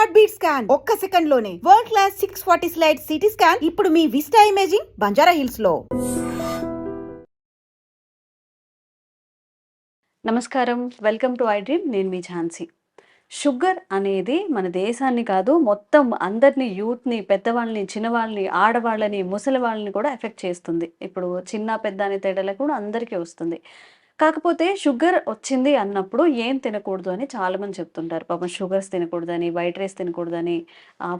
Heart beat scan ఒక్క second లోనే world class 640 slide CT scan ఇప్పుడు మీ విస్టా ఇమేజింగ్ బంజారా హిల్స్ లో. నమస్కారం, వెల్కమ్ టు ఐ డ్రీమ్. నేను మీ ఝాన్సీ. షుగర్ అనేది మన దేశాన్ని కాదు, మొత్తం అందరినీ, యూత్ని, పెద్దవాళ్ళని, చిన్నవాళ్ళని, ఆడవాళ్ళని, ముసలి వాళ్ళని కూడా ఎఫెక్ట్ చేస్తుంది. ఇప్పుడు చిన్న పెద్ద అనే తేడాలు కూడా అందరికీ వస్తుంది. కాకపోతే షుగర్ వచ్చింది అన్నప్పుడు ఏం తినకూడదు అని చాలామంది చెప్తుంటారు. పాపం షుగర్స్ తినకూడదని, వైట్ రైస్ తినకూడదని,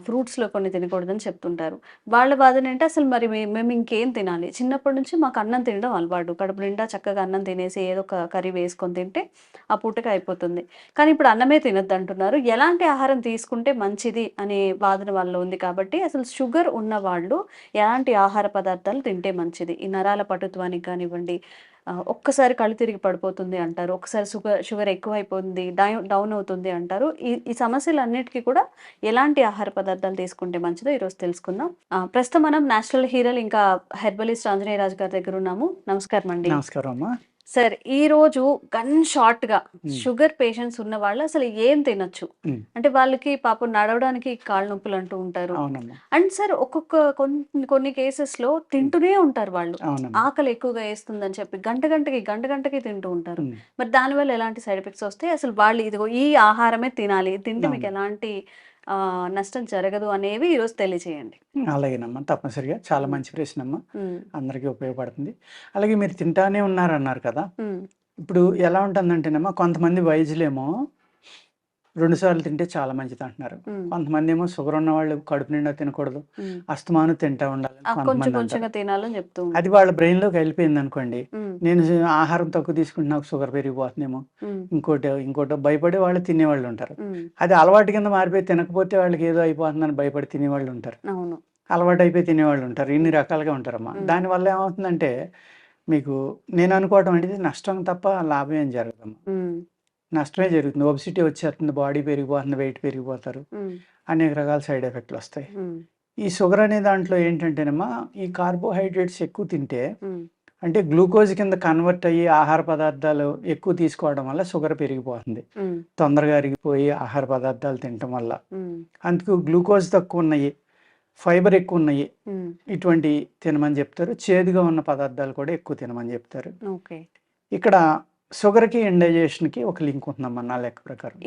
ఫ్రూట్స్లో కొన్ని తినకూడదని చెప్తుంటారు. వాళ్ళ వాదన ఏంటి, అసలు మరి మేము ఇంకేం తినాలి? చిన్నప్పటి నుంచి మాకు అన్నం తినడం అలవాటు, కడుపు నిండా చక్కగా అన్నం తినేసి ఏదో ఒక కర్రీ వేసుకొని తింటే ఆ పూటకి అయిపోతుంది. కానీ ఇప్పుడు అన్నమే తినొద్దు అంటున్నారు. ఎలాంటి ఆహారం తీసుకుంటే మంచిది అనే వాదన వాళ్ళలో ఉంది. కాబట్టి అసలు షుగర్ ఉన్న వాళ్ళు ఎలాంటి ఆహార పదార్థాలు తింటే మంచిది? ఈ నరాల పటుత్వానికి కానివ్వండి, ఒక్కసారి కళ్ళు తిరిగి పడిపోతుంది అంటారు, ఒకసారి షుగర్ ఎక్కువైపోతుంది, డౌన్ అవుతుంది అంటారు. ఈ సమస్యలన్నిటికీ కూడా ఎలాంటి ఆహార పదార్థాలు తీసుకుంటే మంచిదో ఈరోజు తెలుసుకుందాం. ప్రస్తుతం మనం నేచురల్ హీరల్ ఇంకా హెర్బలిస్ట్ ఆంజనేయ రాజు గారి దగ్గర ఉన్నాము. నమస్కారం అండి. నమస్కారం అమ్మా. సార్, ఈ రోజు గన్ షార్ట్ గా షుగర్ పేషెంట్స్ ఉన్న వాళ్ళు అసలు ఏం తినొచ్చు? అంటే వాళ్ళకి పాపం నడవడానికి కాళ్ళ నొప్పులు అంటూ ఉంటారు. అండ్ సార్, కొన్ని కేసెస్ లో తింటూనే ఉంటారు వాళ్ళు, ఆకలి ఎక్కువగా వేస్తుందని చెప్పి గంటకి తింటూ ఉంటారు. మరి దానివల్ల ఎలాంటి సైడ్ ఎఫెక్ట్స్ వస్తాయి? అసలు వాళ్ళు ఇదిగో ఈ ఆహారమే తినాలి, తింటే మీకు ఎలాంటి నష్టం జరగదు అనేవి ఈరోజు తెలియజేయండి. అలాగేనమ్మా, తప్పనిసరిగా. చాలా మంచి ప్రశ్న అమ్మా, అందరికీ ఉపయోగపడుతుంది. అలాగే మీరు తింటానే ఉన్నారన్నారు కదా. ఇప్పుడు ఎలా ఉంటుందంటేనమ్మా, కొంతమంది వైద్యులేమో 2 సార్లు తింటే చాలా మంచిది అంటున్నారు. కొంతమంది ఏమో షుగర్ ఉన్న వాళ్ళు కడుపు నిండా తినకూడదు, అస్తమానం తింటా ఉండాలి తినాలని చెప్తూ. అది వాళ్ళ బ్రెయిన్ లోకి వెళ్ళిపోయింది అనుకోండి. నేను ఆహారం తక్కువ తీసుకుంటే నాకు షుగర్ పెరిగిపోతుందేమో, ఇంకోటి భయపడే వాళ్ళు తినేవాళ్ళు ఉంటారు. అది అలవాటు కింద మారిపోయి తినకపోతే వాళ్ళకి ఏదో అయిపోతుందని భయపడి తినేవాళ్ళు ఉంటారు. అలవాటు అయిపోయి తినేవాళ్ళు ఉంటారు. ఇన్ని రకాలుగా ఉంటారమ్మా. దానివల్ల ఏమవుతుందంటే, మీకు నేను అనుకోవటం అనేది నష్టం తప్ప లాభం ఏం జరగదమ్మా. నష్టమే జరుగుతుంది. ఒబిసిటీ వచ్చేస్తుంది, బాడీ పెరిగిపోతుంది, వెయిట్ పెరిగిపోతారు, అనేక రకాల సైడ్ ఎఫెక్ట్లు వస్తాయి. ఈ షుగర్ అనే దాంట్లో ఏంటంటేనమ్మా, ఈ కార్బోహైడ్రేట్స్ ఎక్కువ తింటే, అంటే గ్లూకోజ్ కింద కన్వర్ట్ అయ్యి ఆహార పదార్థాలు ఎక్కువ తీసుకోవడం వల్ల షుగర్ పెరిగిపోతుంది. తొందరగా అరిగిపోయి ఆహార పదార్థాలు తినటం వల్ల. అందుకు గ్లూకోజ్ తక్కువ ఉన్నాయి, ఫైబర్ ఎక్కువ ఉన్నాయి, ఇటువంటి తినమని చెప్తారు. చేదుగా ఉన్న పదార్థాలు కూడా ఎక్కువ తినమని చెప్తారు. ఇక్కడ షుగర్కి ఇండైజేషన్కి ఒక లింక్ ఉంటుందమ్మా నా లెక్క ప్రకారం.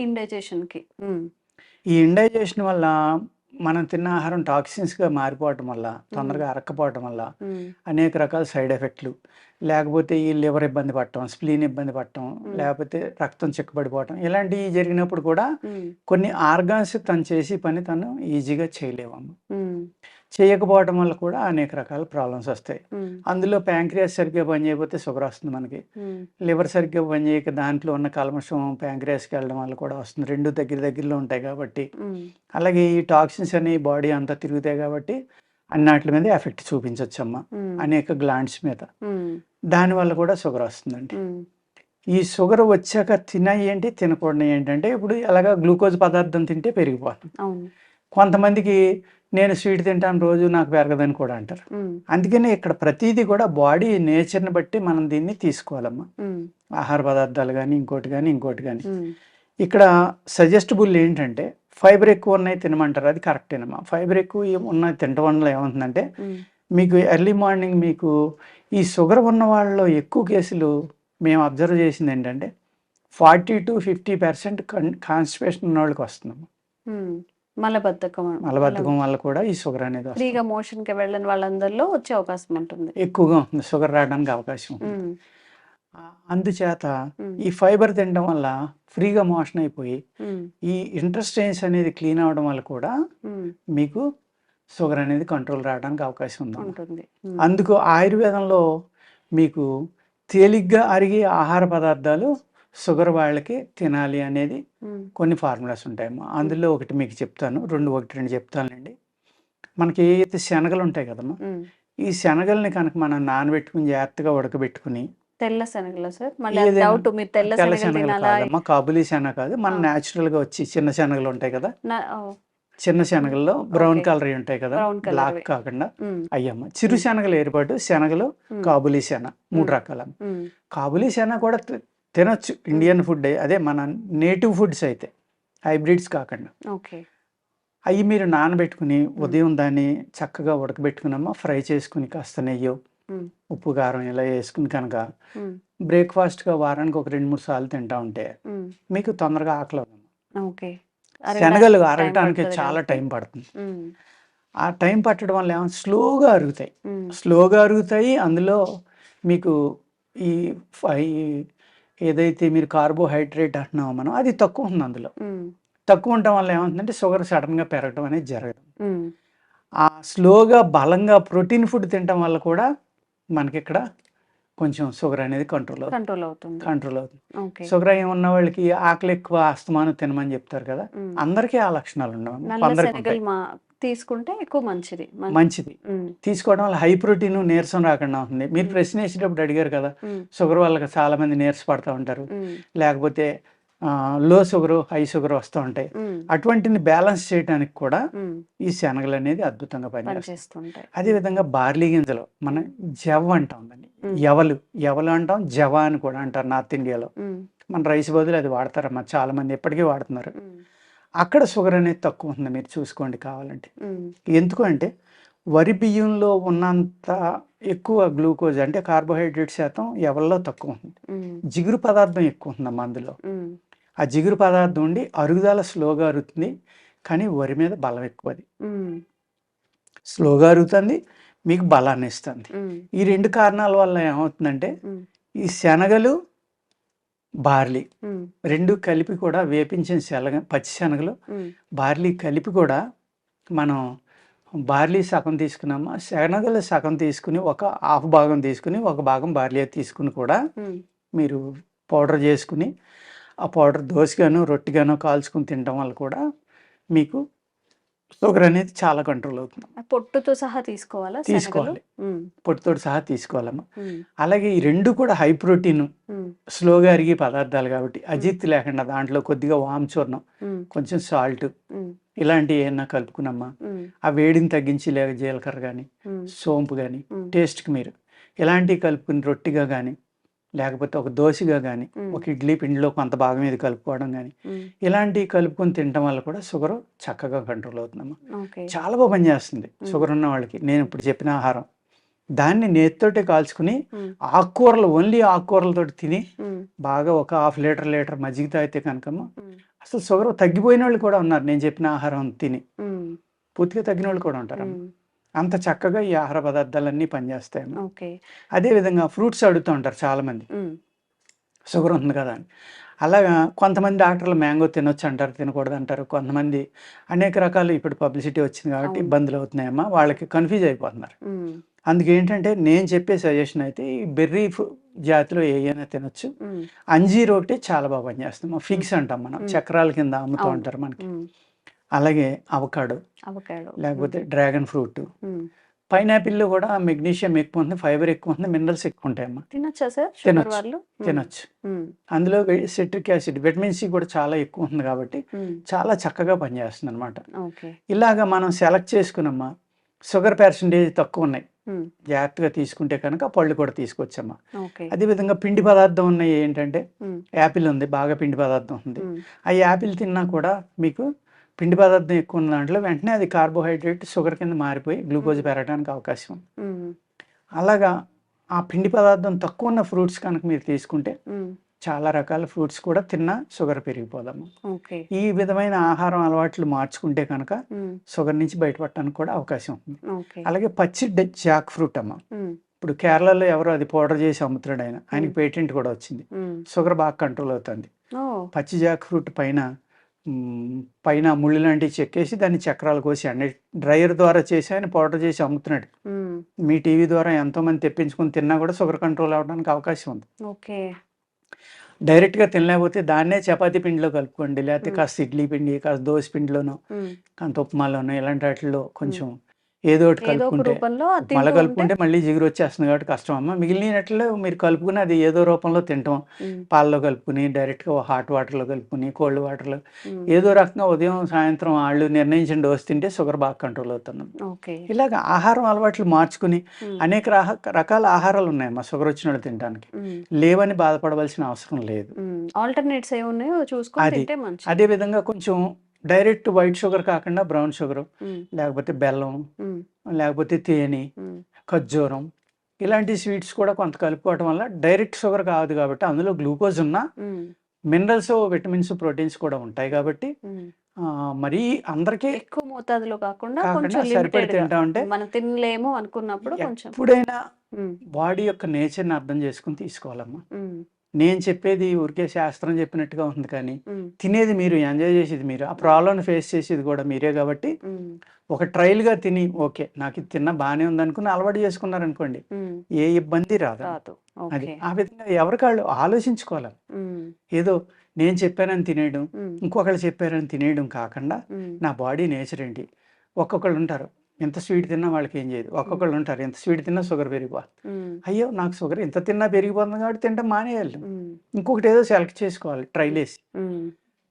ఈ ఇండైజేషన్ వల్ల మనం తిన్న ఆహారం టాక్సిన్స్గా మారిపోవటం వల్ల, తొందరగా అరక్కపోవటం వల్ల అనేక రకాల సైడ్ ఎఫెక్ట్లు, లేకపోతే ఈ లివర్ ఇబ్బంది పడటం, స్ప్లీన్ ఇబ్బంది పడటం, లేకపోతే రక్తం చిక్కబడిపోవటం, ఇలాంటివి జరిగినప్పుడు కూడా కొన్ని ఆర్గాన్స్ తను చేసి పని తను ఈజీగా చేయలేవమ్మ. చేయకపోవడం వల్ల కూడా అనేక రకాల ప్రాబ్లమ్స్ వస్తాయి. అందులో ప్యాంక్రియాస్ సరిగ్గా పనిచేయకపోతే షుగర్ వస్తుంది మనకి. లివర్ సరిగ్గా పనిచేయక దాంట్లో ఉన్న కల్మషం ప్యాంక్రియాస్కి వెళ్ళడం వల్ల కూడా వస్తుంది. రెండు దగ్గరలో ఉంటాయి కాబట్టి. అలాగే ఈ టాక్సిన్స్ అనేవి బాడీ అంతా తిరుగుతాయి కాబట్టి అన్నిటి మీద ఎఫెక్ట్ చూపించవచ్చమ్మా, అనేక గ్లాండ్స్ మీద. దానివల్ల కూడా షుగర్ వస్తుందండి. ఈ షుగర్ వచ్చాక తినయి ఏంటి, తినకూడదు ఏంటంటే, ఇప్పుడు ఎలాగా గ్లూకోజ్ పదార్థం తింటే పెరిగిపోతుంది. కొంతమందికి నేను స్వీట్ తింటాను రోజు, నాకు పెరగదని కూడా అంటారు. అందుకని ఇక్కడ ప్రతిదీ కూడా బాడీ నేచర్ని బట్టి మనం దీన్ని తీసుకోవాలమ్మా. ఆహార పదార్థాలు కానీ ఇంకోటి కానీ. ఇక్కడ సజెస్టబుల్ ఏంటంటే, ఫైబర్ ఎక్కువ ఉన్నాయి తినమంటారు, అది కరెక్టేనమ్మా. ఫైబర్ ఎక్కువ ఉన్నాయి తినటం వల్ల ఏమవుతుందంటే, మీకు ఎర్లీ మార్నింగ్ మీకు ఈ షుగర్ ఉన్న వాళ్ళలో ఎక్కువ కేసులు మేము అబ్జర్వ్ చేసింది ఏంటంటే 40 to 50% కాన్స్టిపేషన్ ఉన్న వాళ్ళకి వస్తుందమ్మా. మలబద్ధకం వల్ల కూడా ఈ షుగర్ అనేది ఫ్రీగా మోషన్ కి వెళ్ళని వాళ్ళందరిలో వచ్చే అవకాశం ఉంటుంది, ఎక్కువగా ఉంటుంది, షుగర్ రావడానికి అవకాశం ఉంటుంది. అందుచేత ఈ ఫైబర్ తినడం వల్ల ఫ్రీగా మోషన్ అయిపోయి ఈ ఇంటెస్టైన్స్ అనేది క్లీన్ అవడం వల్ల కూడా మీకు షుగర్ అనేది కంట్రోల్ రావడానికి అవకాశం ఉంటుంది. అందుకు ఆయుర్వేదంలో మీకు తేలిగ్గా అరిగే ఆహార పదార్థాలు షుగర్ వాళ్ళకి తినాలి అనేది కొన్ని ఫార్ములాస్ ఉంటాయమ్మా. అందులో ఒకటి మీకు చెప్తాను, రెండు చెప్తానండి. మనకి ఏదైతే శనగలు ఉంటాయి కదమ్మా, ఈ శనగల్ని కనుక మనం నానబెట్టుకుని జాగ్రత్తగా ఉడకబెట్టుకుని, తెల్ల శనగలు కాదమ్మా, కాబులీ శనగ కాదు, మన న్యాచురల్ గా వచ్చి చిన్న శనగలు ఉంటాయి కదా, చిన్న శనగల్లో బ్రౌన్ కలర్ ఉంటాయి కదా, బ్లాక్ కాకుండా అయ్యమ్మ. చిరు శనగలు ఏర్పాటు శనగలు, కాబులీ శన, 3 రకాల. కాబులీ శన కూడా తినొచ్చు, ఇండియన్ ఫుడ్, అదే మన నేటివ్ ఫుడ్స్ అయితే, హైబ్రిడ్స్ కాకుండా. అవి మీరు నానబెట్టుకుని ఉదయం దాన్ని చక్కగా ఉడకబెట్టుకునమ్మా ఫ్రై చేసుకుని కాస్త నెయ్యో ఉమ్, ఉప్పు కారం ఇలా వేసుకుని కనుక ఉమ్, బ్రేక్ఫాస్ట్గా వారానికి ఒక 2-3 సార్లు తింటా ఉంటే ఉమ్, మీకు తొందరగా ఆకలి అవ్వదు. ఓకే. శనగలు టైం అరగటానికి పడుతుంది చాలా కాబట్టి. టైం పడుతుంది. ఉమ్, ఆ టైం పట్టడం వల్ల ఏమో స్లోగా అరుగుతాయి. ఉమ్, స్లోగా అరుగుతాయి. అందులో మీకు ఈ ఈ ఏదైతే మీరు కార్బోహైడ్రేట్ అంటున్నామో మనం అది తక్కువ ఉంది అందులో. ఉమ్, తక్కువ ఉండటం వల్ల ఏమవుతుందంటే షుగర్ సడన్గా పెరగడం అనేది జరగదు. ఉమ్, ఆ స్లోగా బలంగా ప్రోటీన్ ఫుడ్ తినటం వల్ల కూడా మనకి ఇక్కడ కొంచెం షుగర్ అనేది కంట్రోల్ అవుతుంది. అవుతుంది. ఓకే. షుగర్ అయి ఉన్న వాళ్ళకి ఆకలి ఎక్కువ అస్తమానం తినమని చెప్తారు కదా, ఉమ్. అందరికీ ఆ లక్షణాలు ఉండవు, నల్ల కొందరికి శనగలు ఉంటాయి. తీసుకుంటే ఎక్కువ మంచిది. మంచిది ఉమ్, తీసుకోవడం వల్ల హై ప్రోటీన్ నీరసం రాకుండా ఉంటుంది. మీరు ఉమ్, ప్రశ్న వేసేటప్పుడు అడిగారు కదా, ఉమ్, షుగర్ వల్ల చాలా మంది నీరసపడతా ఉంటారు, ఉమ్, లేకపోతే లో షుగర్ హై షుగర్ వస్తూ ఉంటాయి. ఉమ్, అటువంటిని బ్యాలెన్స్ చేయడానికి కూడా ఉమ్, ఈ శనగలు అనేది అద్భుతంగా పనిచేస్తాయి. పనిచేస్తుంటాయి. అదేవిధంగా బార్లీ గింజలు మనం జవ అంటాం దాన్ని, ఉమ్, ఎవలు అంటాం, జవ అని కూడా అంటారు నార్త్ ఇండియాలో. ఉమ్, మన రైస్ బదులు అది వాడతారమ్మా, చాలా మంది ఎప్పటికీ వాడుతున్నారు. ఉమ్, అక్కడ షుగర్ అనేది తక్కువ ఉంటుంది, మీరు చూసుకోండి కావాలంటే. ఉమ్, ఎందుకు అంటే వరి బియ్యంలో ఉన్నంత ఎక్కువ గ్లూకోజ్ అంటే కార్బోహైడ్రేట్ శాతం ఎవరిలో తక్కువ ఉంటుంది. ఉమ్, జిగురు పదార్థం ఎక్కువ ఉందమ్మా అందులో. ఉమ్, ఆ జిగురు పదార్థం ఉండి అరుగుదల స్లోగా అరుగుతుంది, కానీ వరి మీద బలం ఎక్కువ. అది ఉమ్, స్లోగా అరుగుతుంది, మీకు బలాన్ని ఇస్తుంది. ఉమ్, ఈ 2 కారణాల వల్ల ఏమవుతుందంటే ఉమ్, ఈ శనగలు బార్లీ ఉమ్, 2 కలిపి కూడా వేపించిన పచ్చి శనగలు ఉమ్, బార్లీ కలిపి కూడా మనం బార్లీ సగం తీసుకున్నామా, శనగలు సగం తీసుకుని ఒక హాఫ్ భాగం తీసుకుని ఒక భాగం బార్లీ తీసుకుని కూడా ఉమ్, మీరు పౌడర్ చేసుకుని ఆ పౌడర్ దోశగానో రొట్టిగానో కాల్చుకుని తినడం వల్ల కూడా మీకు షుగర్ అనేది చాలా కంట్రోల్ అవుతుంది. ఆ పొట్టుతో సహా తీసుకోవాలా శనగలు? తీసుకోవాలి, ఉమ్, పొట్టుతో సహా తీసుకోవాలమ్మా. ఉమ్, అలాగే ఈ 2 కూడా హై ప్రోటీన్ ఉమ్, స్లోగా అరిగే పదార్థాలు కాబట్టి అజీర్తి లేకుండా దాంట్లో కొద్దిగా వాము చూర్ణం, ఉమ్, కొంచెం సాల్ట్ ఉమ్, ఇలాంటివి ఏమన్నా కలుపుకున్నమ్మా, ఉమ్, ఆ వేడిని తగ్గించి లేక జీలకర్ర కానీ ఉమ్, సోంపు కానీ ఉమ్, టేస్ట్కి మీరు ఇలాంటివి కలుపుకుని రొట్టిగా కానీ లేకపోతే ఒక దోశగా కానీ ఉమ్, ఒక ఇడ్లీ పిండిలో కొంత భాగం ఇది కలుపుకోవడం కానీ ఉమ్, ఇలాంటివి కలుపుకొని తినడం వల్ల కూడా షుగర్ చక్కగా కంట్రోల్ అవుతుందమ్మా. ఓకే. చాలా బాగా పనిచేస్తుంది షుగర్ ఉన్న వాళ్ళకి. నేను ఇప్పుడు చెప్పిన ఆహారం దాన్ని నేతితోటే కాల్చుకుని ఉమ్, ఆకుకూరలు ఓన్లీ ఆకుకూరలతో తిని ఉమ్, బాగా ఒక హాఫ్ లీటర్ మజ్జిగ తాగితే కనుకమ్మా ఉమ్, అసలు షుగర్ తగ్గిపోయిన వాళ్ళు కూడా ఉన్నారు, నేను చెప్పిన ఆహారం తిని ఉమ్, పూర్తిగా తగ్గిన వాళ్ళు కూడా ఉంటారు. ఉమ్, అంత చక్కగా ఈ ఆహార పదార్థాలన్నీ పనిచేస్తాయమ్మా. ఓకే. అదేవిధంగా ఫ్రూట్స్ అడుగుతూ ఉంటారు చాలామంది, ఉమ్, షుగర్ ఉంది కదా అని. అలాగా కొంతమంది డాక్టర్లు మ్యాంగో తినొచ్చు అంటారు, తినకూడదు అంటారు. కొంతమంది అనేక రకాలు ఇప్పుడు పబ్లిసిటీ వచ్చింది కాబట్టి అవును. ఇబ్బందులు అవుతున్నాయమ్మా, వాళ్ళకి కన్ఫ్యూజ్ అయిపోతున్నారు. ఉమ్, అందుకేంటంటే నేను చెప్పే సజెషన్ అయితే ఈ బెర్రీ జాతిలో ఏమైనా తినొచ్చు. ఉమ్, అంజీర్ ఒకటి చాలా బాగా పనిచేస్తుంది, ఫిగ్స్ అంటాం మనం, చక్రాల కింద అమ్ముతూ అవును. ఉంటారు మనకి. ఉమ్, అలాగే అవకాడో అవకాడో. లేకపోతే డ్రాగన్ ఫ్రూట్, ఉమ్, పైనాపిల్లో కూడా మెగ్నీషియం ఎక్కువ ఉంటుంది, ఫైబర్ ఎక్కువ ఉంటుంది, మినరల్స్ ఎక్కువ ఉంటాయమ్మా. తినొచ్చా సార్ షుగర్ తినొచ్చు, వాళ్ళు? ఉమ్, తినొచ్చు. ఉమ్, అందులో సిట్రిక్ యాసిడ్ విటమిన్ సి కూడా చాలా ఎక్కువ ఉంది కాబట్టి ఉమ్, చాలా చక్కగా పనిచేస్తుంది అనమాట. ఓకే. ఇలాగ మనం సెలెక్ట్ చేసుకున్నమ్మా, షుగర్ పర్సంటేజ్ తక్కువ ఉన్నాయి ఉమ్, జాగ్రత్తగా తీసుకుంటే కనుక పళ్ళు కూడా తీసుకొచ్చమ్మా. ఓకే. అదేవిధంగా పిండి పదార్థం ఉన్నాయి ఏంటంటే ఉమ్, యాపిల్ ఉంది, బాగా పిండి పదార్థం ఉంది. ఉమ్, ఆ యాపిల్ తిన్నా కూడా మీకు పిండి పదార్థం ఎక్కువ ఉన్న దాంట్లో వెంటనే అది కార్బోహైడ్రేట్ షుగర్ కింద మారిపోయి గ్లూకోజ్ పెరగడానికి అవకాశం ఉంది. ఉమ్, అలాగా ఆ పిండి పదార్థం తక్కువ ఉన్న ఫ్రూట్స్ కనుక మీరు తీసుకుంటే ఉమ్, చాలా రకాల ఫ్రూట్స్ కూడా తిన్నా షుగర్ పెరిగిపోదమ్మా. ఓకే. ఈ విధమైన ఆహారం అలవాట్లు మార్చుకుంటే కనుక ఉమ్, షుగర్ నుంచి బయటపడటానికి కూడా అవకాశం ఉంది. ఓకే. అలాగే పచ్చి జాక్ ఫ్రూట్ అమ్మ, ఉమ్, ఇప్పుడు కేరళలో ఎవరో అది పౌడర్ చేసి అమ్ముతున్నాడు ఆయనకి పేటెంట్ కూడా వచ్చింది. ఉమ్, షుగర్ బాగా కంట్రోల్ అవుతుంది. ఓ, పచ్చి జాక్ ఫ్రూట్ పైన ముళ్ళు లాంటివి చెక్కేసి దాన్ని చక్రాలు కోసి అన్ని డ్రైయర్ ద్వారా చేసి ఆయన పౌడర్ చేసి అమ్ముతున్నాడు. ఉమ్, మీ టీవీ ద్వారా ఎంతోమంది తెప్పించుకొని తిన్నా కూడా షుగర్ కంట్రోల్ అవ్వడానికి అవకాశం ఉంది. ఓకే. డైరెక్ట్గా తినలేకపోతే దాన్నే చపాతీ పిండిలో కలుపుకోండి, లేకపోతే ఉమ్, కాస్త ఇడ్లీ పిండి, కాస్త దోశ పిండిలోనో, ఉమ్, కాస్త ఉప్మాలోనో ఇలాంటి వాటిల్లో కొంచెం ఏదో ఒకటి ఏదో ఒక కలుపుకుంటే, రూపంలో అది ఉప్మాలో తింటూ ఉంటే. కలుపుకుంటే మళ్ళీ జిగురు వచ్చేస్తుంది కాబట్టి కష్టం అమ్మ. మిగిలినట్లు మీరు కలుపుకుని అది ఏదో రూపంలో తింటాం, ఉమ్, పాలలో కలుపుకుని డైరెక్ట్గా హాట్ వాటర్లో కలుపుకుని కోల్డ్ వాటర్లో ఉమ్, ఏదో రకంగా ఉదయం సాయంత్రం వాళ్ళు నిర్ణయించిన డోస్ తింటే షుగర్ బాగా కంట్రోల్ అవుతున్నాం. ఓకే. ఇలాగ ఆహారం అలవాట్లు మార్చుకుని ఉమ్, అనేక రకాల ఆహారాలు ఉన్నాయమ్మా షుగర్ వచ్చిన వాళ్ళు తినడానికి. ఉమ్, లేవని బాధపడవలసిన అవసరం లేదు. ఆల్టర్నేట్స్ ఏమున్నాయో చూసుకొని అది తింటే మంచిది. అదేవిధంగా కొంచెం డైరెక్ట్ వైట్ షుగర్ కాకుండా బ్రౌన్ షుగరు, ఉమ్, లేకపోతే బెల్లం, ఉమ్, లేకపోతే తేనె, ఉమ్, ఖర్జూరం ఇలాంటి స్వీట్స్ కూడా కొంత కలుపుకోవడం వల్ల డైరెక్ట్ షుగర్ కాదు కాబట్టి అందులో గ్లూకోజ్ ఉన్న ఉమ్, మినరల్స్, విటమిన్స్, ప్రోటీన్స్ కూడా ఉంటాయి కాబట్టి ఉమ్. మరీ అందరికీ ఎక్కువ మోతాదులో కాకుండా కాకుండా కొంచెం సరిపడి లిమిటెడ్ గా తింటా ఉంటే మనం తినలేము అనుకున్నప్పుడు కొంచెం. ఎప్పుడైనా ఉమ్, బాడీ యొక్క నేచర్ని అర్థం చేసుకుని తీసుకోవాలమ్మా. ఉమ్, నేను చెప్పేది ఊరికే శాస్త్రం చెప్పినట్టుగా ఉంది కానీ ఉమ్, తినేది మీరు, ఎంజాయ్ చేసేది మీరు, ఆ ప్రాబ్లమ్ని ఫేస్ చేసేది కూడా మీరే కాబట్టి ఉమ్, ఒక ట్రయల్గా తిని ఓకే నాకు ఇది తిన్నా బాగానే ఉందనుకుని అలవాటు చేసుకున్నారనుకోండి ఉమ్. ఏ ఇబ్బంది రాదు. రాదు. అది ఓకే. ఆ విధంగా ఎవరికాళ్ళు ఆలోచించుకోవాలి. ఉమ్, ఏదో నేను చెప్పానని తినేయడం, ఉమ్, ఇంకొకళ్ళు చెప్పారని తినేయడం కాకుండా ఉమ్, నా బాడీ నేచర్ ఏంటి. ఒక్కొక్కళ్ళు ఉంటారు ఎంత స్వీట్ తిన్నా వాళ్ళకి ఏం చేయదు, ఒక్కొక్కళ్ళు ఉంటారు ఎంత స్వీట్ తిన్నా షుగర్ పెరిగిపోతుంది. ఉమ్, అయ్యో నాకు షుగర్ ఎంత తిన్నా పెరిగిపోతుంది కాబట్టి తింటాం మానేయాలి. ఉమ్, ఇంకొకటి ఏదో సెలెక్ట్ చేసుకోవాలి ట్రైల్ వేసి. ఉమ్.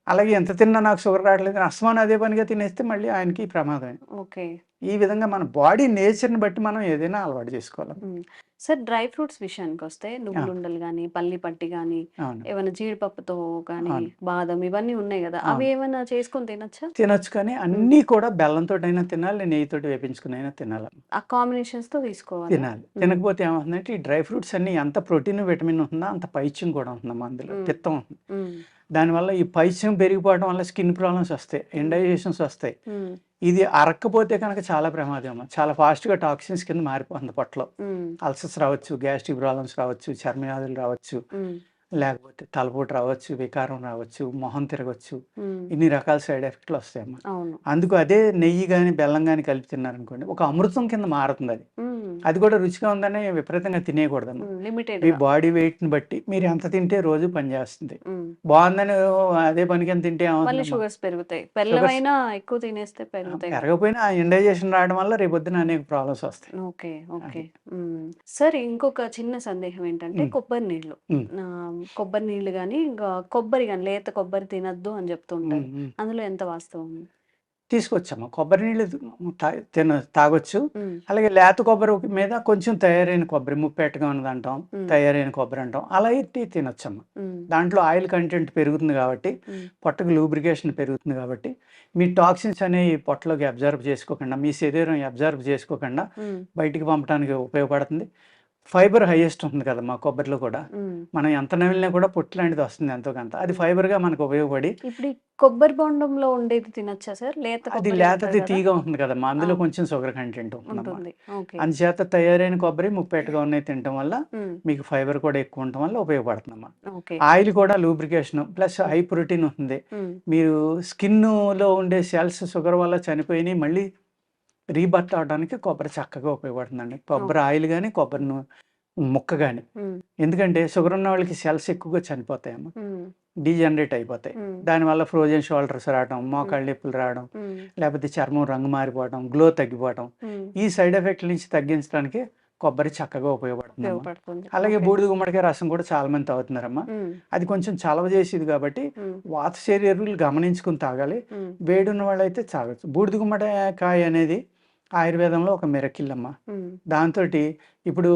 అలాగే ఎంత తిన్నా నాకు షుగర్ రావట్లేదు అస్మాన్ అదే పనిగా తినేస్తే మళ్ళీ ఆయనకి ప్రమాదమే. ఓకే. ఈ విధంగా మన బాడీ నేచర్ని బట్టి మనం ఏదైనా అలవాటు చేసుకోవాలి. ఉమ్. సార్, డ్రై ఫ్రూట్స్ విషయానికి వస్తే ఆ, నువ్వులుండలు కానీ, పల్లి పట్టి కానీ, అవును ఏమైనా జీడిపప్పుతో కానీ, అవును బాదం ఇవన్నీ ఉన్నాయి కదా, అవి అవును ఏమైనా చేసుకొని తినొచ్చా? తినొచ్చు కానీ ఉమ్. అన్నీ కూడా బెల్లంతో అయినా తినాలి, నెయ్యితోటి వేపించుకుని అయినా తినాలి. ఆ కాంబినేషన్స్ తో తీసుకోవాలా? తినాలి. ఉమ్, తినకపోతే ఏమవుతుందంటే ఈ డ్రై ఫ్రూట్స్ అన్నీ ఎంత ప్రోటీన్, విటమిన్ ఉంటుందో అంత పైత్యం కూడా ఉంటుందమ్మా అందులో, ఉమ్, పిత్తం ఉంటుంది. ఉమ్, దానివల్ల ఈ పైత్యం పెరిగిపోవడం వల్ల స్కిన్ ప్రాబ్లమ్స్ వస్తాయి, ఉమ్, ఇండైజెషన్స్ వస్తాయి. ఉమ్, ఇది అరక్కపోతే కనుక చాలా ప్రమాదం అమ్మా. చాలా ఫాస్ట్గా టాక్సిన్స్ కింద మారిపోతుంది పొట్టలో. ఉమ్, అల్సర్స్ రావచ్చు, గ్యాస్ట్రిక్ ప్రాబ్లమ్స్ రావచ్చు, చర్మవ్యాధులు రావచ్చు, ఉమ్, లేకపోతే తలపోటు రావచ్చు, వికారం రావచ్చు, మొహం తిరగచ్చు. ఉమ్. ఇన్ని రకాల సైడ్ ఎఫెక్ట్లు వస్తాయమ్మా. అవును. అందుకు అదే నెయ్యి కానీ బెల్లం కానీ కలిపి తిన్నారనుకోండి ఒక అమృతం కింద మారుతుంది అది. ఉమ్, అది కూడా రుచిగా ఉందని విపరీతంగా తినేయకూడదమ్మా. లిమిటెడ్ మీ గా. బాడీ వెయిట్ని బట్టి మీరు ఎంత తింటే రోజు పనిచేస్తుంది. ఉమ్. బాగుందని అదే పని కింద తింటే మళ్ళీ ఏమవుతుందమ్మా, షుగర్స్ పెరుగుతాయి, షుగర్స్ బెల్లమైనా ఎక్కువ తినేస్తే పెరుగుతాయి కదా. పెరగకపోయినా ఇండైజెషన్ రావడం వల్ల రేపొద్దున అనేక ప్రాబ్లమ్స్ వస్తాయి. ఓకే. ఓకే. అది హ్మ్. సరే, ఇంకొక చిన్న సందేహం ఏంటంటే ఉమ్, కొబ్బరి నీళ్ళు. ఉమ్, కొబ్బరి నీళ్ళు గాని, ఇంకా కొబ్బరి గాని, లేత కొబ్బరి తినొద్దు అని చెప్తూ ఉమ్, ఉంటారు. ఉమ్. అందులో ఎంత వాస్తవం? తీసుకొచ్చమ్మా కొబ్బరి నీళ్ళు తాగొచ్చు. హ్మ్. అలాగే లేత కొబ్బరి మీద కొంచెం తయారైన కొబ్బరి, ముప్పెట్టుగా ఉన్నది అంటాం, హ్మ్. తయారైన కొబ్బరి అంటాం, అలా ఎత్తి తినొచ్చమ్మా. హ్మ్. దాంట్లో ఆయిల్ కంటెంట్ పెరుగుతుంది కాబట్టి హ్మ్. పొట్టకు లూబ్రికేషన్ పెరుగుతుంది కాబట్టి మీ టాక్సిన్స్ అనేవి పొట్టలోకి అబ్జర్వ్ చేసుకోకుండా, మీ శరీరం అబ్జర్వ్ చేసుకోకుండా హ్మ్. బయటికి పంపడానికి ఉపయోగపడుతుంది. ఫైబర్ హైయెస్ట్ ఉంటుంది కదా మా కొబ్బరిలో కూడా. హ్మ్. మనం ఎంత నమిలినా కూడా పొట్టు లాంటిది వస్తుంది ఎంతో కొంత, అది హ్మ్. ఫైబర్గా మనకు ఉపయోగపడి. ఇప్పుడు ఈ కొబ్బరి బొండంలో ఉండేది తినొచ్చా సార్? లేత అది కొబ్బరి అంటారు లేతది కదా! తీగా ఉంటుంది కదమ్మా, అందులో అవును. కొంచెం షుగర్ కంటెంట్ ఉంటుందమ్మా. ఉంటుంది. ఓకే. అందుచేత తయారైన కొబ్బరి ముప్పేటగా ఉన్నాయి తినటం వల్ల హ్మ్. మీకు ఫైబర్ కూడా ఎక్కువ ఉండటం వల్ల ఉపయోగపడుతుందమ్మా. ఓకే. ఆయిల్ కూడా లూబ్రికేషన్ ప్లస్ హ్మ్. హై ప్రోటీన్ ఉంటుంది. హ్మ్. మీరు స్కిన్లో ఉండే సెల్స్ షుగర్ వల్ల చనిపోయినాయి మళ్ళీ రీబర్త్ అవడానికి కొబ్బరి చక్కగా ఉపయోగపడుతుందండి. కొబ్బరి ఓకే. ఆయిల్ కానీ కొబ్బరి ముక్క కానీ. హ్మ్. ఎందుకంటే షుగర్ ఉన్న వాళ్ళకి సెల్స్ ఎక్కువగా చనిపోతాయమ్మా, హ్మ్. డీజనరేట్ అయిపోతాయి. హ్మ్. దానివల్ల ఫ్రోజన్ షోల్డర్స్ రావడం, హ్మ్. మోకాళ్ళ నొప్పులు రావడం, హ్మ్. లేకపోతే చర్మం రంగు మారిపోవడం, గ్లో తగ్గిపోవడం, హ్మ్. ఈ సైడ్ ఎఫెక్ట్ల నుంచి తగ్గించడానికి కొబ్బరి చక్కగా ఉపయోగపడుతుందమ్మా. ఉపయోగపడుతుంది. అలాగే ఓకే. బూడిద గుమ్మడికాయ రసం కూడా చాలామంది తాగుతున్నారమ్మా. హ్మ్. అది కొంచెం చలవ చేసేది కాబట్టి హ్మ్. వాత శరీరాలు గమనించుకుని తాగాలి. హ్మ్. వేడి ఉన్న వాళ్ళైతే తాగొచ్చు. బూడిద గుమ్మడికాయ అనేది ఆయుర్వేదంలో ఒక మిరకిల్ అమ్మా. హ్మ్. దాంతోటి ఇప్పుడు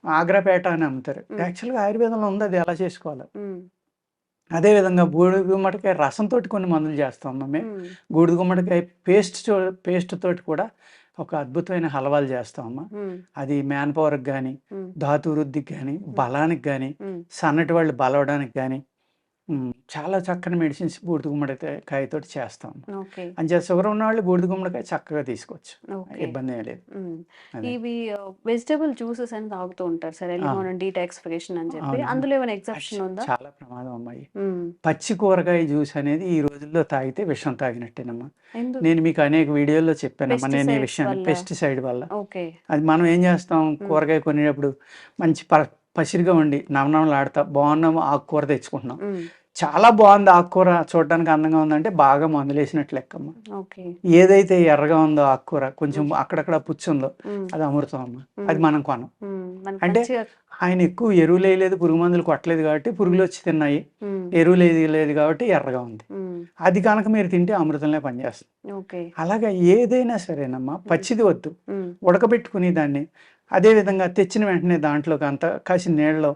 ఆగ్రాపేట అని అమ్ముతారు. హ్మ్. యాక్చువల్గా ఆయుర్వేదంలో ఉంది అది ఎలా చేసుకోవాలి. హ్మ్. అదేవిధంగా బూడిద గుమ్మడికాయ రసంతోటి కొన్ని మందులు చేస్తాం మేము. హ్మ్. బూడిద గుమ్మడికాయ పేస్ట్ తోటి కూడా ఒక అద్భుతమైన హల్వాలు చేస్తామమ్మా. హ్మ్. అది మ్యాన్ పవర్కి కానీ, హ్మ్. ధాతు వృద్ధికి కానీ, హ్మ్. బలానికి కానీ, హ్మ్. సన్నటి వాళ్ళు బలవడానికి కానీ చాలా చక్కని మెడిసిన్స్ బూడిద గుమ్మడికాయతోటి చేస్తాం. ఓకే. అంచేత షుగర్ ఉన్నవాళ్ళు బూడిద గుమ్మడికాయ చక్కగా తీసుకోవచ్చు, ఓకే. ఇబ్బంది ఏం లేదు. హ్మ్. అదే ఇవి వెజిటబుల్ జ్యూసెస్ అని తాగుతూ ఉంటారు సార్. ఎర్లీ ఆ, మార్నింగ్ డీటాక్సిఫికేషన్ అని చెప్పి. అవునమ్మా. అందులో ఏమైనా అది ఎగ్జెప్షన్ ఉందా? చాలా ప్రమాదం అమ్మాయి. హ్మ్. పచ్చి కూరగాయ జ్యూస్ అనేది ఈ రోజుల్లో తాగితే విషం తాగినట్టేనమ్మా. ఎందుకు? నేను మీకు అనేక వీడియోల్లో చెప్పానమ్మా నేను ఈ పెస్టిసైడ్స్ విషయాన్ని. వల్ల? పెస్టిసైడ్ వల్ల. ఓకే. అది మనం ఏం చేస్తాం, హ్మ్. కూరగాయ కొనేటప్పుడు మంచి పసిరిగా ఉండి నవనవలాడుతా బాగున్న ఆకుకూర తెచ్చుకుంటున్నాం. హ్మ్. చాలా బాగుంది ఆకుకూర, చూడడానికి అందంగా ఉందంటే బాగా మందులేసినట్లు లెక్కమ్మా. ఓకే. ఏదైతే ఎర్రగా ఉందో ఆకుకూర, కొంచెం హ్మ్. అక్కడక్కడ పుచ్చుందో హ్మ్. అది అమృతం అమ్మ. అది హ్మ్. మనం కొనం. హ్మ్. మనకి అంటే మంచిగా. ఆయన ఎక్కువ ఎరువులు వేయలేదు, పురుగు మందులు కొట్టలేదు కాబట్టి పురుగులు హ్మ్. వచ్చి తిన్నాయి. హ్మ్. ఎరువులు వేయలేదు కాబట్టి ఎర్రగా ఉంది. హ్మ్. అది కనుక మీరు తింటే అమృతంలో పనిచేస్తుంది. ఓకే. అలాగా ఏదైనా సరేనమ్మా, హ్మ్. పచ్చిది వద్దు, హ్మ్. ఉడకబెట్టుకుని దాన్ని అదేవిధంగా తెచ్చిన వెంటనే దాంట్లోకి అంతా కాసిన నీళ్ళలో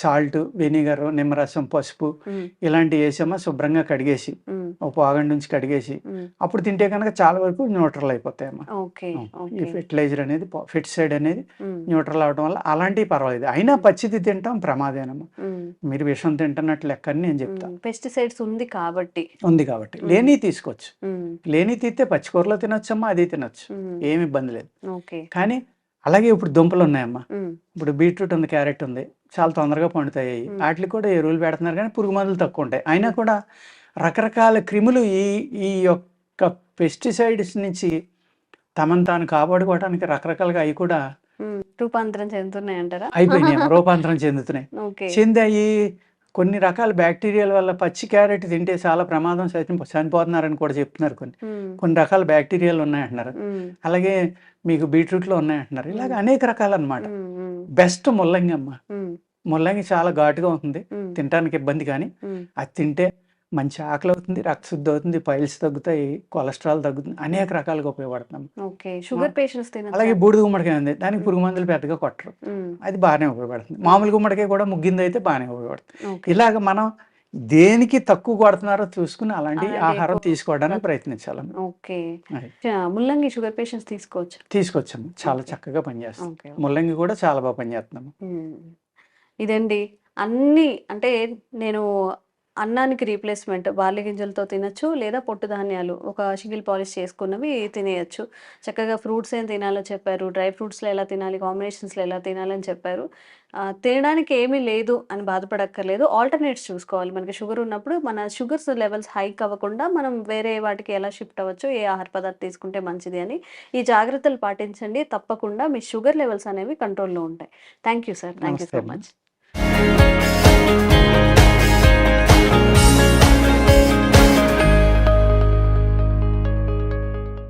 సాల్ట్, వెనిగర్, నిమ్మరసం, పసుపు ఇలాంటివి వేసామా శుభ్రంగా కడిగేసి ఒక పాగండి నుంచి కడిగేసి అప్పుడు తింటే కనుక చాలా వరకు న్యూట్రల్ అయిపోతాయమ్మా. ఓకే. ఈ ఓకే. ఫెర్టిలైజర్ అనేది ఫెర్టిసైడ్ అనేది న్యూట్రల్ అవడం వల్ల అలాంటివి పర్వాలేదు. అయినా పచ్చిది తింటాం ప్రమాదేనమ్మా. మీరు విషం తింటున్నట్లు లెక్క అని నేను చెప్తా. పెస్టిసైడ్స్ ఉంది కాబట్టి. ఉంది కాబట్టి లేని తీసుకోవచ్చు. లేని తీస్తే పచ్చికూరలో తినొచ్చమ్మా, అది తినొచ్చు, ఏమి ఇబ్బంది లేదు. ఓకే. కానీ అలాగే ఇప్పుడు దుంపలు ఉన్నాయమ్మా. ఇప్పుడు బీట్రూట్ ఉంది, క్యారెట్ ఉంది, చాలా తొందరగా పండుతాయి. వాటికి కూడా ఎరువులు పెడుతున్నారు కానీ పురుగు మందులు తక్కువ ఉంటాయి. అయినా కూడా రకరకాల క్రిములు ఈ యొక్క పెస్టిసైడ్స్ నుంచి తమను తాను కాపాడుకోవడానికి రకరకాలుగా అవి కూడా రూపాంతరం చెందుతున్నాయి అంటారా? అయిపోయినాయి, రూపాంతరం చెందుతున్నాయి. ఓకే. చెందాయి. కొన్ని రకాల బ్యాక్టీరియాల వల్ల పచ్చి క్యారెట్ తింటే చాలా ప్రమాదం, చనిపోతున్నారని కూడా చెప్తున్నారు. కొన్ని రకాల బ్యాక్టీరియాలు ఉన్నాయంటున్నారు. అలాగే మీకు బీట్రూట్లో ఉన్నాయంటున్నారు. ఇలాగ అనేక రకాలు అన్నమాట. బెస్ట్ ముల్లంగి అమ్మ. ముల్లంగి చాలా ఘాటుగా ఉంటుంది, తినడానికి ఇబ్బంది, కానీ అది తింటే మంచి ఆకలి అవుతుంది, రక్తశుద్ధి అవుతుంది, పైల్స్ తగ్గుతాయి, కొలెస్ట్రాల్ తగ్గుతుంది, అనేక రకాలుగా ఉపయోగపడుతున్నాం. ఓకే. షుగర్ పేషెంట్స్ తినొచ్చా? అలాగే బూడిద గుమ్మడికాయ ఉంది, దానికి పురుగు మందులు పెద్దగా కొట్టరు, అది బాగానే ఉపయోగపడుతుంది. మామూలు గుమ్మడికాయ కూడా ముగ్గింది అయితే బాగానే ఉపయోగపడుతుంది. ఓకే. ఇలాగ మనం దేనికి తక్కువ కొడుతున్నారో చూసుకుని అలాంటి అలాంటి ఆహారం తీసుకోవడానికి ప్రయత్నించాలమ్మ. ఓకే. అది ముల్లంగి షుగర్ పేషెంట్స్ తీసుకోవచ్చు. తీసుకొచ్చాము, చాలా ఓకే. చక్కగా పనిచేస్తాం. ఓకే. ముల్లంగి కూడా చాలా బాగా పనిచేస్తున్నాము. ఇదండి అన్ని అంటే నేను అన్నానికి రీప్లేస్మెంట్ బార్లీ గింజలతో తినచ్చు, లేదా పొట్టు ధాన్యాలు ఒక షిగిల్ పాలిష్ చేసుకున్నవి తినేయచ్చు. చక్కగా ఫ్రూట్స్ ఏం తినాలో చెప్పారు, డ్రై ఫ్రూట్స్లో ఎలా తినాలి, కాంబినేషన్స్లో ఎలా తినాలని చెప్పారు. తినడానికి ఏమీ లేదు అని బాధపడక్కర్లేదు, ఆల్టర్నేట్స్ చూసుకోవాలి. మనకి షుగర్ ఉన్నప్పుడు మన షుగర్స్ లెవెల్స్ హైక్ అవ్వకుండా మనం వేరే వాటికి ఎలా షిఫ్ట్ అవ్వచ్చు, ఏ ఆహార పదార్థం తీసుకుంటే మంచిది అని ఈ జాగ్రత్తలు పాటించండి. తప్పకుండా మీ షుగర్ లెవెల్స్ అనేవి కంట్రోల్లో ఉంటాయి. Thank you sir. Thank you నమస్తే సో అమ్మ. మచ్.